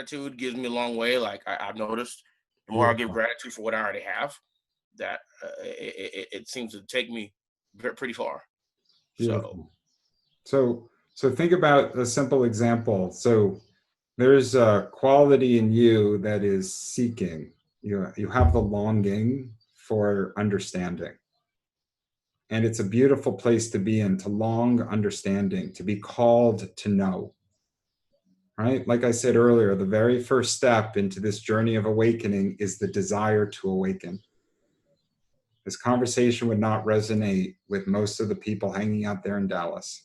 gratitude gives me a long way. Like I've noticed, the more I give Beautiful. gratitude for what I already have, that it seems to take me pretty far. So Beautiful. So think about a simple example. So there's a quality in you that is seeking. You have the longing for understanding. And it's a beautiful place to be in, to long understanding, to be called to know, right? Like I said earlier, the very first step into this journey of awakening is the desire to awaken. This conversation would not resonate with most of the people hanging out there in Dallas,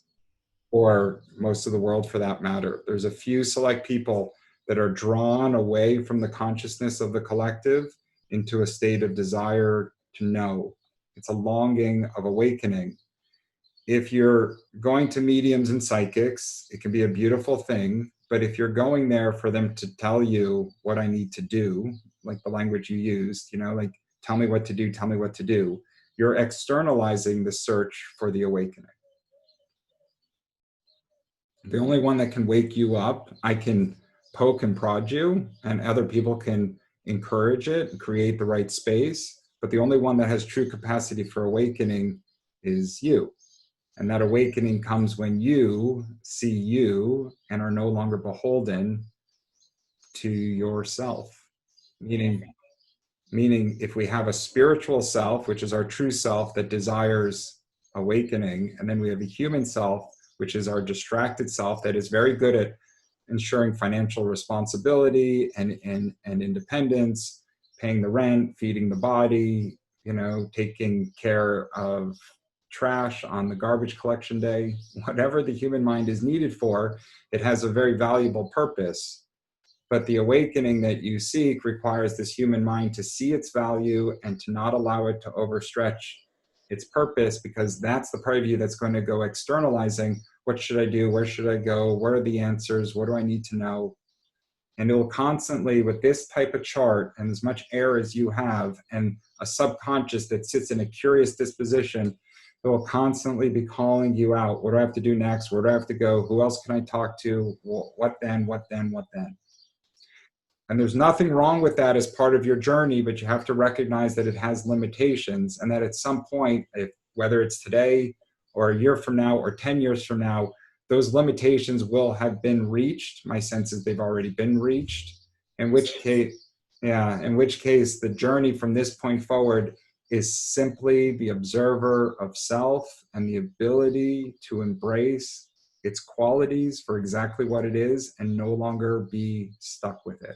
or most of the world for that matter. There's a few select people that are drawn away from the consciousness of the collective into a state of desire to know. It's a longing of awakening. If you're going to mediums and psychics, it can be a beautiful thing. But if you're going there for them to tell you what I need to do, like the language you used, like tell me what to do, tell me what to do, you're externalizing the search for the awakening. The only one that can wake you up, I can poke and prod you, and other people can encourage it and create the right space. But the only one that has true capacity for awakening is you. And that awakening comes when you see you and are no longer beholden to yourself. Meaning, if we have a spiritual self, which is our true self that desires awakening, and then we have a human self, which is our distracted self that is very good at ensuring financial responsibility and independence, paying the rent, feeding the body, taking care of trash on the garbage collection day, whatever the human mind is needed for, it has a very valuable purpose. But the awakening that you seek requires this human mind to see its value and to not allow it to overstretch its purpose, because that's the part of you that's going to go externalizing. What should I do? Where should I go? Where are the answers? What do I need to know? And it will constantly, with this type of chart and as much air as you have, and a subconscious that sits in a curious disposition, it will constantly be calling you out. What do I have to do next? Where do I have to go? Who else can I talk to? What then? What then? What then? And there's nothing wrong with that as part of your journey, but you have to recognize that it has limitations, and that at some point, whether it's today or a year from now or 10 years from now, those limitations will have been reached. My sense is they've already been reached, in which case the journey from this point forward is simply the observer of self and the ability to embrace its qualities for exactly what it is and no longer be stuck with it.